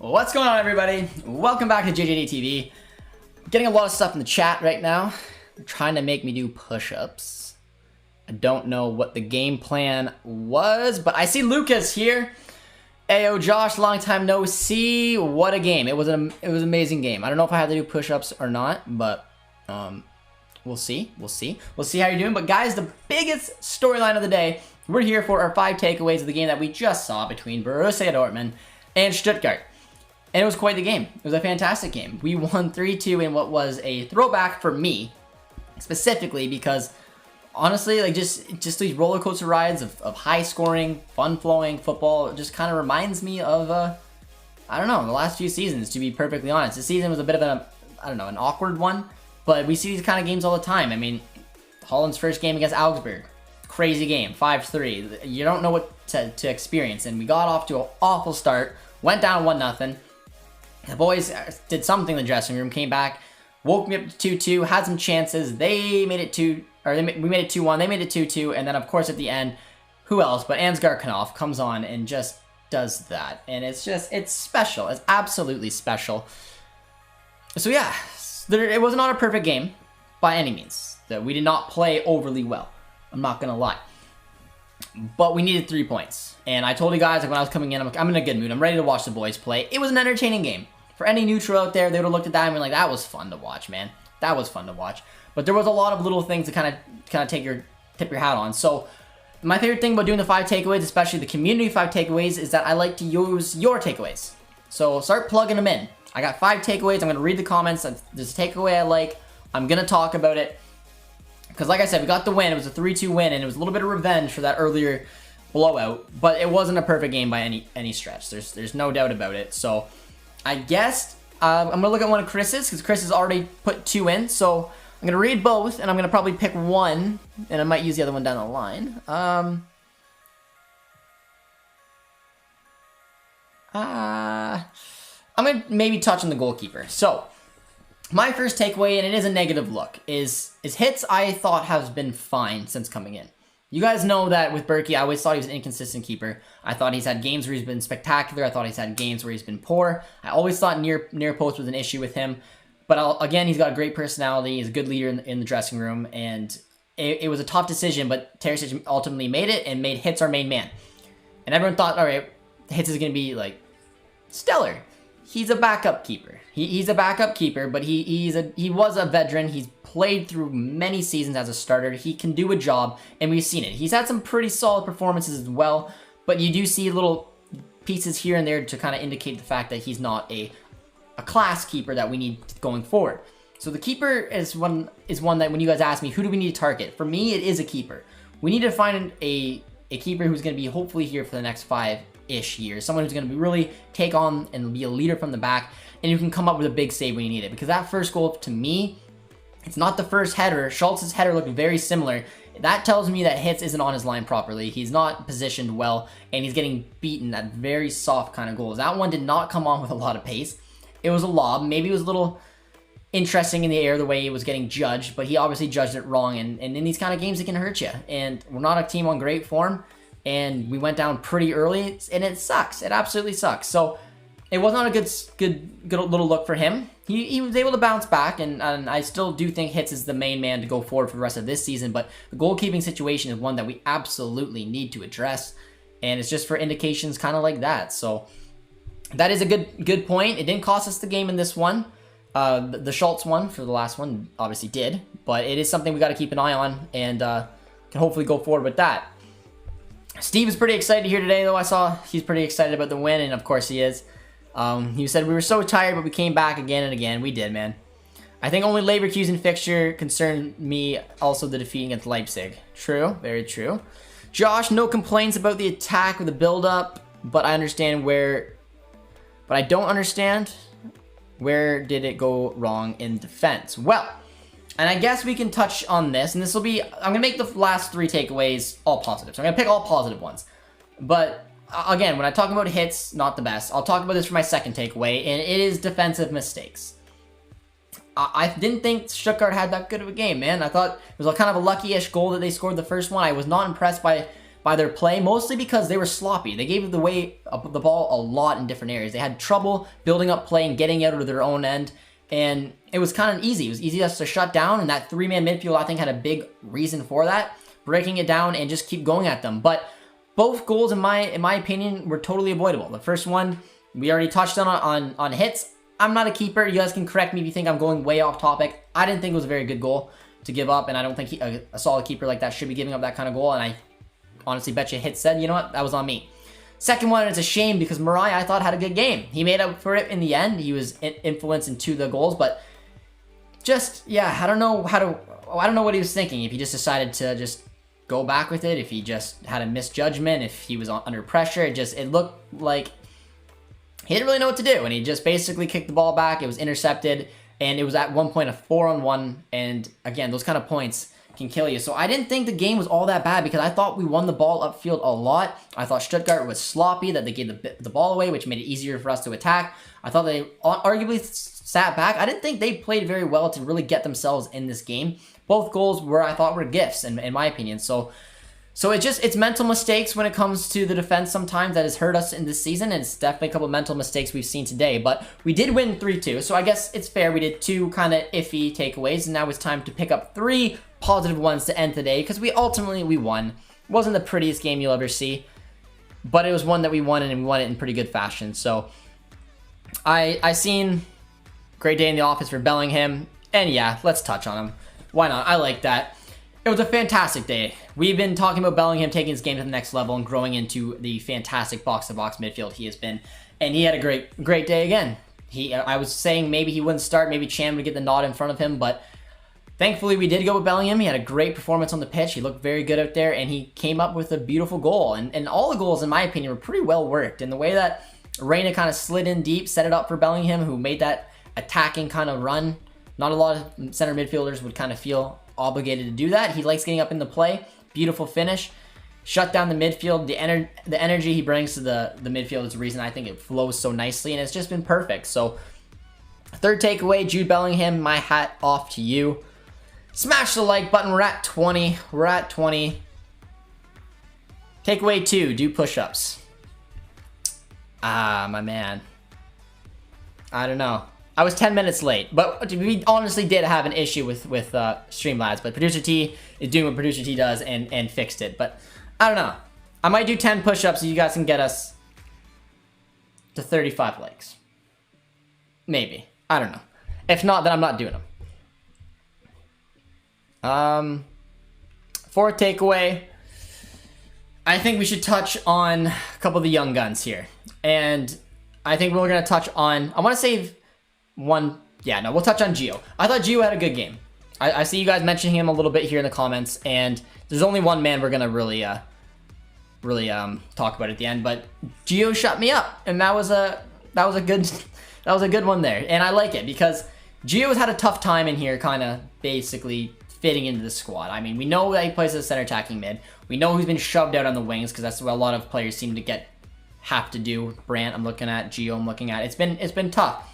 What's going on, everybody? Welcome back to JJD TV. Getting a lot of stuff in the chat right now. They're trying to make me do push-ups. I don't know what the game plan was, but I see Lucas here. Ayo, Josh, long time no see. What a game! It was an amazing game. I don't know if I have to do push-ups or not, but we'll see. We'll see how you're doing. But guys, the biggest storyline of the day. We're here for our 5 takeaways of the game that we just saw between Borussia Dortmund and Stuttgart. And it was quite the game. It was a fantastic game. We won 3-2 in what was a throwback for me, specifically because, honestly, like just these roller coaster rides of high scoring, fun flowing football. It just kind of reminds me of, I don't know, the last few seasons, to be perfectly honest. This season was a bit of an awkward one, but we see these kind of games all the time. I mean, Holland's first game against Augsburg, crazy game, 5-3. You don't know what to experience, and we got off to an awful start, went down 1-0. The boys did something in the dressing room, came back, woke me up to 2-2, had some chances. They made it we made it 2-1. They made it 2-2, and then of course at the end, who else but Ansgar Knopf comes on and just does that, and it's special. It's absolutely special. So yeah, it was not a perfect game by any means. That we did not play overly well. I'm not gonna lie. But we needed 3 points. And I told you guys, like, when I was coming in, I'm in a good mood. I'm ready to watch the boys play. It was an entertaining game. For any neutral out there, they would have looked at that and been like, that was fun to watch, man. That was fun to watch. But there was a lot of little things to kind of tip your hat on. So my favorite thing about doing the 5 takeaways, especially the community 5 takeaways, is that I like to use your takeaways. So start plugging them in. I got 5 takeaways. I'm going to read the comments. There's a takeaway I like. I'm going to talk about it. Because like I said, we got the win. It was a 3-2 win, and it was a little bit of revenge for that earlier blowout. But it wasn't a perfect game by any stretch. There's no doubt about it. So I guess I'm going to look at one of Chris's, because Chris has already put 2 in. So I'm going to read both, and I'm going to probably pick one, and I might use the other one down the line. I'm going to maybe touch on the goalkeeper. So my first takeaway, and it is a negative look, is hits I thought has been fine since coming in. You guys know that with Berkey, I always thought he was an inconsistent keeper. I thought he's had games where he's been spectacular. I thought he's had games where he's been poor. I always thought near post was an issue with him. But again, he's got a great personality. He's a good leader in the dressing room. And it was a tough decision, but Terzic ultimately made it and made Hits our main man. And everyone thought, all right, Hits is going to be like stellar. He's a backup keeper. He's a backup keeper, but he was a veteran. He's played through many seasons as a starter. He can do a job, and we've seen it. He's had some pretty solid performances as well, but you do see little pieces here and there to kind of indicate the fact that he's not a class keeper that we need going forward. So the keeper is one that when you guys ask me, who do we need to target? For me, it is a keeper. We need to find a keeper who's going to be hopefully here for the next 5-ish years. Someone who's going to really take on and be a leader from the back, and you can come up with a big save when you need it. Because that first goal, to me, it's not the first header. Schultz's header looked very similar. That tells me that Hits isn't on his line properly. He's not positioned well, and he's getting beaten at very soft kind of goals. That one did not come on with a lot of pace. It was a lob. Maybe it was a little interesting in the air the way it was getting judged, but he obviously judged it wrong. And in these kind of games, it can hurt you. And we're not a team on great form, and we went down pretty early, and it sucks. It absolutely sucks. So it was not a good little look for him. He was able to bounce back, and I still do think Hits is the main man to go forward for the rest of this season, but the goalkeeping situation is one that we absolutely need to address, and it's just for indications kind of like that. So that is a good point. It didn't cost us the game in this one. The Schultz one for the last one obviously did, but it is something we got to keep an eye on, and can hopefully go forward with that. Steve is pretty excited here today, though. I saw he's pretty excited about the win, and of course he is. He said, we were so tired, but we came back again and again. We did, man. I think only Leverkusen fixture concerned me, also the defeat against Leipzig. True, very true. Josh, no complaints about the attack or the build-up, but I understand but I don't understand where did it go wrong in defense. Well, and I guess we can touch on this, and this will be, I'm going to make the last 3 takeaways all positive. So I'm going to pick all positive ones. But again, when I talk about Hits, not the best. I'll talk about this for my second takeaway, and it is defensive mistakes. I didn't think Stuttgart had that good of a game, man. I thought it was kind of a lucky-ish goal that they scored the first one. I was not impressed by by their play, mostly because they were sloppy. They gave the ball a lot in different areas. They had trouble building up play and getting out of their own end, and it was kind of easy. It was easy just to shut down, and that three-man midfield, I think, had a big reason for that, breaking it down and just keep going at them. But both goals, in my opinion, were totally avoidable. The first one, we already touched on hits. I'm not a keeper. You guys can correct me if you think I'm going way off topic. I didn't think it was a very good goal to give up, and I don't think a solid keeper like that should be giving up that kind of goal, and I honestly bet you Hit said, you know what, that was on me. Second one, it's a shame because Mariah, I thought, had a good game. He made up for it in the end. He was influenced in 2 of the goals, but just, yeah, I don't know what he was thinking. If he just decided to just go back with it, if he just had a misjudgment, if he was under pressure, it looked like he didn't really know what to do, and he just basically kicked the ball back. It was intercepted, and it was at one point a 4-on-1, and again, those kind of points can kill you. So I didn't think the game was all that bad because I thought we won the ball upfield a lot. I thought Stuttgart was sloppy, that they gave the ball away, which made it easier for us to attack. I thought they arguably sat back. I didn't think they played very well to really get themselves in this game. Both goals I thought were gifts in my opinion. So it's mental mistakes when it comes to the defense sometimes that has hurt us in this season, and it's definitely a couple of mental mistakes we've seen today. But we did win 3-2, so I guess it's fair. We did 2 kind of iffy takeaways, and now it's time to pick up 3 positive ones to end today, because we won. It wasn't the prettiest game you'll ever see, but it was one that we won, and we won it in pretty good fashion. So I seen great day in the office for Bellingham, and yeah, let's touch on him. Why not? I like that. It was a fantastic day. We've been talking about Bellingham taking his game to the next level and growing into the fantastic box-to-box midfield he has been, and he had a great day again. I was saying maybe he wouldn't start, maybe Chan would get the nod in front of him, but thankfully we did go with Bellingham. He had a great performance on the pitch. He looked very good out there, and he came up with a beautiful goal, and all the goals, in my opinion, were pretty well worked. And the way that Reina kind of slid in deep, set it up for Bellingham, who made that attacking kind of run. Not a lot of center midfielders would kind of feel obligated to do that. He likes getting up in the play. Beautiful finish. Shut down the midfield. The energy he brings to the midfield is the reason I think it flows so nicely, and it's just been perfect. So, third takeaway, Jude Bellingham, my hat off to you. Smash the like button. We're at 20. Takeaway 2, do push-ups. My man. I don't know. I was 10 minutes late, but we honestly did have an issue with Streamlabs, but Producer T is doing what Producer T does and fixed it. But I don't know. I might do 10 push-ups so you guys can get us to 35 likes. Maybe. I don't know. If not, then I'm not doing them. Fourth takeaway, I think we should touch on a couple of the young guns here. And I think we're going to touch on, I want to save one, we'll touch on Gio. I thought Gio had a good game. I see you guys mentioning him a little bit here in the comments, and there's only one man we're going to really talk about at the end, but Gio shut me up, and that was a good one there. And I like it because Gio has had a tough time in here, kind of basically fitting into the squad. I mean, we know that he plays as a center attacking mid. We know he's been shoved out on the wings because that's what a lot of players seem to have to do. Brandt, I'm looking at. Gio, I'm looking at. It's been tough.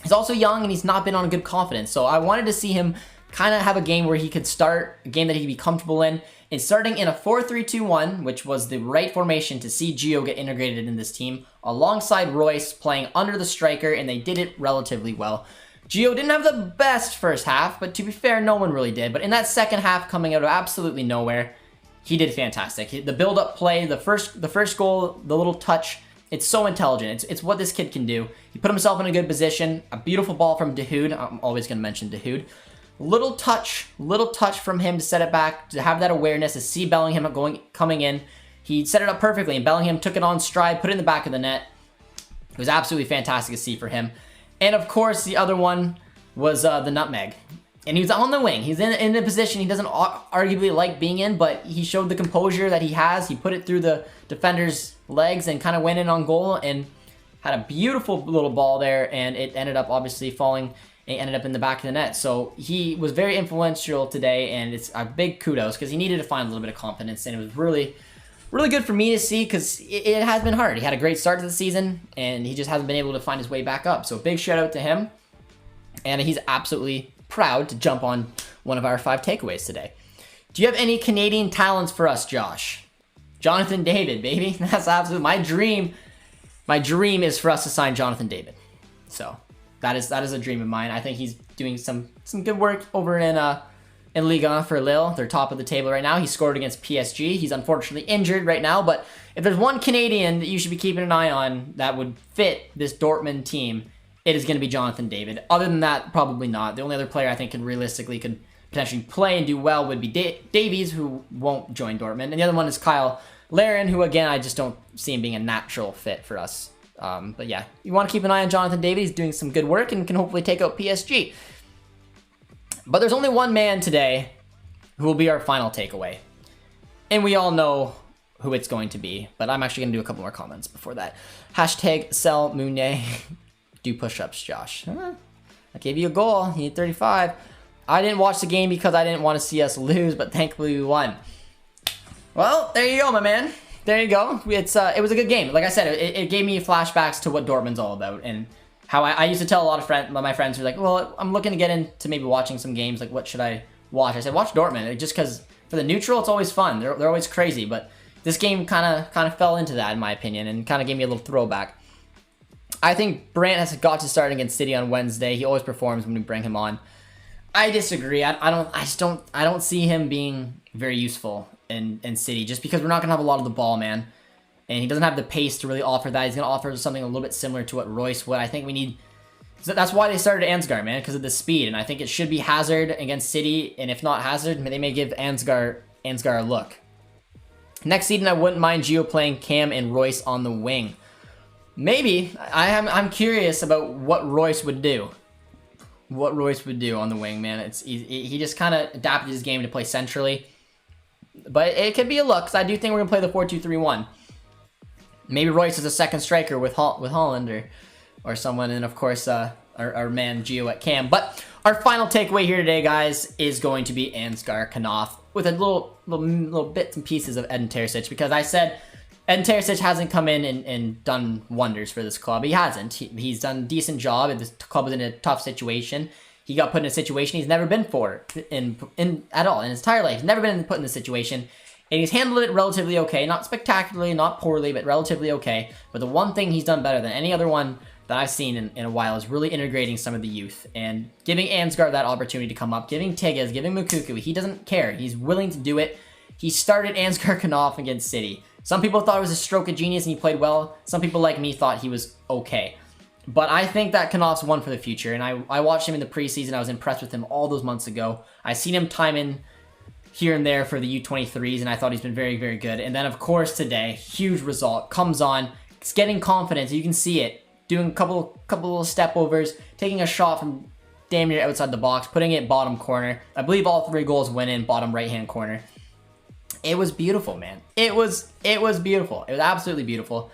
He's also young, and he's not been on a good confidence. So I wanted to see him kind of have a game where he could start, a game that he could be comfortable in. And starting in a 4-3-2-1, which was the right formation to see Gio get integrated in this team, alongside Royce playing under the striker, and they did it relatively well. Gio didn't have the best first half, but to be fair, no one really did. But in that second half, coming out of absolutely nowhere, he did fantastic. The build-up play, the first goal, the little touch, it's so intelligent. It's what this kid can do. He put himself in a good position. A beautiful ball from Dahoud. I'm always going to mention Dahoud. Little touch from him to set it back, to have that awareness, to see Bellingham coming in. He set it up perfectly, and Bellingham took it on stride, put it in the back of the net. It was absolutely fantastic to see for him. And of course, the other one was the nutmeg. And he was on the wing. He's in a position he doesn't arguably like being in, but he showed the composure that he has. He put it through the defender's legs and kind of went in on goal and had a beautiful little ball there, and it ended up obviously falling. It ended up in the back of the net. So he was very influential today, and it's a big kudos because he needed to find a little bit of confidence, and it was really, really good for me to see because it has been hard. He had a great start to the season, and he just hasn't been able to find his way back up. So big shout out to him, and he's absolutely proud to jump on one of our 5 takeaways today. Do you have any Canadian talents for us, Josh? Jonathan David, baby. That's absolute my dream. My dream is for us to sign Jonathan David. So that is a dream of mine. I think he's doing some good work over in Liga for Lille. They're top of the table right now. He scored against PSG. He's unfortunately injured right now, but if there's one Canadian that you should be keeping an eye on that would fit this Dortmund team, it is going to be Jonathan David. Other than that, probably not. The only other player I think could potentially play and do well would be Davies, who won't join Dortmund. And the other one is Kyle Larin, who, again, I just don't see him being a natural fit for us. But yeah, you want to keep an eye on Jonathan David. He's doing some good work and can hopefully take out PSG. But there's only one man today who will be our final takeaway. And we all know who it's going to be. But I'm actually going to do a couple more comments before that. Hashtag sell Mounier. Do push-ups, Josh. I gave you a goal. You need 35. I didn't watch the game because I didn't want to see us lose, but thankfully we won. Well, there you go, my man. There you go. It was a good game. Like I said, it gave me flashbacks to what Dortmund's all about, and how I used to tell a lot of my friends who were like, well, I'm looking to get into maybe watching some games. Like, what should I watch? I said, watch Dortmund, just because for the neutral, it's always fun. They're always crazy, but this game kind of fell into that, in my opinion, and kind of gave me a little throwback. I think Brandt has got to start against City on Wednesday. He always performs when we bring him on. I disagree. I don't see him being very useful in City, just because we're not gonna have a lot of the ball, man. And he doesn't have the pace to really offer that. He's gonna offer something a little bit similar to what Royce would. I think we need. That's why they started Ansgar, man, because of the speed. And I think it should be Hazard against City. And if not Hazard, they may give Ansgar a look. Next season, I wouldn't mind Gio playing Cam and Royce on the wing. Maybe. I'm curious about what Royce would do. What Royce would do on the wing, man. He just kind of adapted his game to play centrally. But it could be a look, because I do think we're going to play the 4-2-3-1. Maybe Royce is a second striker with Holland or someone, and of course our man Gio at Cam. But our final takeaway here today, guys, is going to be Ansgar Knopf with a little bits and pieces of Edin Terzic, because I said Edin Terzic hasn't come in and done wonders for this club. He hasn't. He's done a decent job. This club was in a tough situation. He got put in a situation he's never been at all in his entire life. He's never been put in this situation. And he's handled it relatively okay. Not spectacularly, not poorly, but relatively okay. But the one thing he's done better than any other one that I've seen in a while is really integrating some of the youth and giving Ansgar that opportunity to come up, giving Tigges, giving Mukuku. He doesn't care. He's willing to do it. He started Ansgar Knopf against City. Some people thought it was a stroke of genius and he played well. Some people like me thought he was okay. But I think that Knopf's one for the future. And I watched him in the preseason. I was impressed with him all those months ago. I seen him time in here and there for the U23s, and I thought he's been very, very good. And then, of course, today, huge result. Comes on. It's getting confidence. You can see it. Doing a couple little step overs. Taking a shot from damn near outside the box. Putting it bottom corner. I believe all 3 goals went in bottom right-hand corner. It was beautiful, man. It was beautiful. It was absolutely beautiful.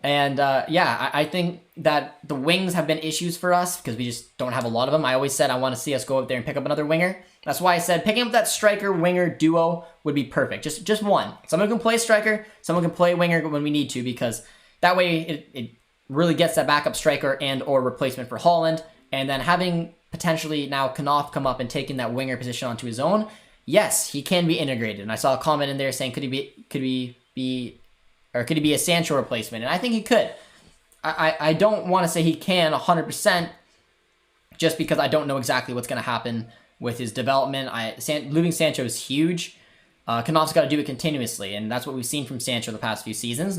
And, yeah, I think that the wings have been issues for us because we just don't have a lot of them. I always said I want to see us go out there and pick up another winger. That's why I said picking up that striker-winger duo would be perfect. Just one. Someone can play striker, someone can play winger when we need to, because that way it really gets that backup striker and or replacement for Holland. And then having potentially now Knopf come up and taking that winger position onto his own, yes, he can be integrated. And I saw a comment in there saying, could he be a Sancho replacement? And I think he could. I don't want to say he can 100% just because I don't know exactly what's going to happen with his development. Losing Sancho is huge. Knopf's got to do it continuously, and that's what we've seen from Sancho the past few seasons.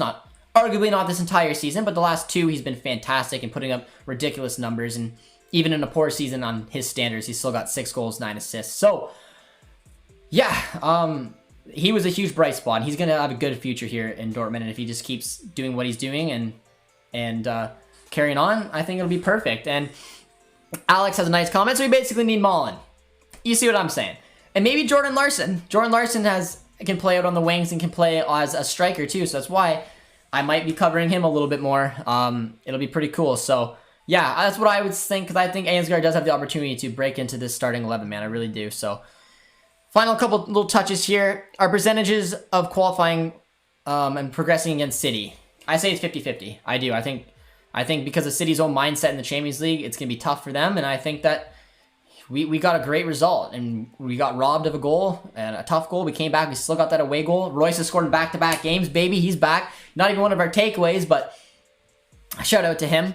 Arguably not this entire season, but the last 2 he's been fantastic and putting up ridiculous numbers, and even in a poor season on his standards, he's still got 6 goals, 9 assists. So, yeah, he was a huge bright spot. He's going to have a good future here in Dortmund, and if he just keeps doing what he's doing and carrying on, I think it'll be perfect. And Alex has a nice comment, so we basically need Mullen. You see what I'm saying? And maybe Jordan Larson. Jordan Larson can play out on the wings and can play as a striker too, so that's why I might be covering him a little bit more. It'll be pretty cool. So, yeah, that's what I would think, because I think Ansgar does have the opportunity to break into this starting 11, man. I really do. So, final couple little touches here. Our percentages of qualifying and progressing against City. I say it's 50-50. I do. I think because of City's own mindset in the Champions League, it's going to be tough for them, and I think that we got a great result, and we got robbed of a goal, and a tough goal. We came back. We still got that away goal. Royce has scored in back-to-back games. Baby, he's back. Not even one of our takeaways, but shout out to him.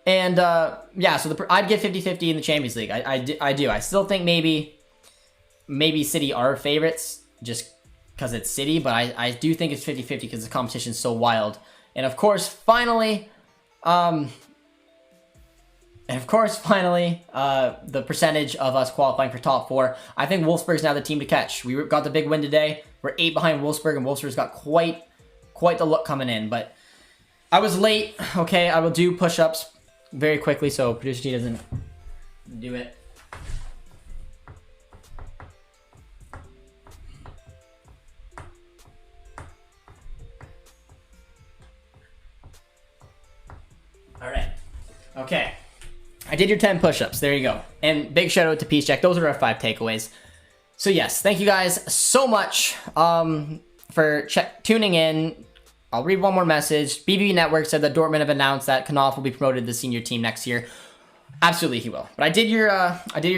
And, yeah, so I'd give 50-50 in the Champions League. I do. I still think maybe City are favorites, just because it's City, but I do think it's 50-50 because the competition's so wild. And, of course, finally... the percentage of us qualifying for top 4. I think Wolfsburg's now the team to catch. We got the big win today. We're 8 behind Wolfsburg, and Wolfsburg's got quite the look coming in. But I was late. Okay, I will do push-ups very quickly so Producer T doesn't do it. All right. Okay. I did your 10 push-ups. There you go. And big shout out to Peace Jack. Those are our 5 takeaways. So yes, thank you guys so much for tuning in. I'll read one more message. BB Network said that Dortmund have announced that Knopf will be promoted to the senior team next year. Absolutely, he will. But I did your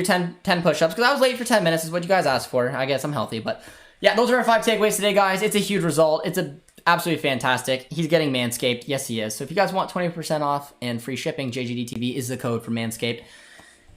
10 push-ups because I was late for 10 minutes. Is what you guys asked for. I guess I'm healthy, but yeah, those are our 5 takeaways today, guys. It's a huge result. It's absolutely fantastic. He's getting Manscaped. Yes, he is. So if you guys want 20% off and free shipping, JJD TV is the code for Manscaped.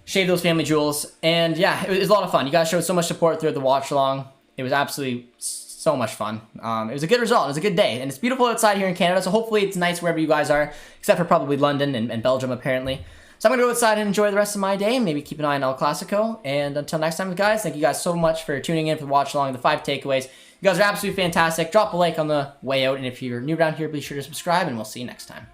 Shave those family jewels. And yeah, it was a lot of fun. You guys showed so much support throughout the watch along. It was absolutely so much fun. It was a good result. It was a good day. And it's beautiful outside here in Canada, so hopefully it's nice wherever you guys are, except for probably London and Belgium, apparently. So I'm going to go outside and enjoy the rest of my day, and maybe keep an eye on El Clasico. And until next time, guys, thank you guys so much for tuning in for the watch along, the 5 takeaways. You guys are absolutely fantastic. Drop a like on the way out, and if you're new around here, be sure to subscribe, and we'll see you next time.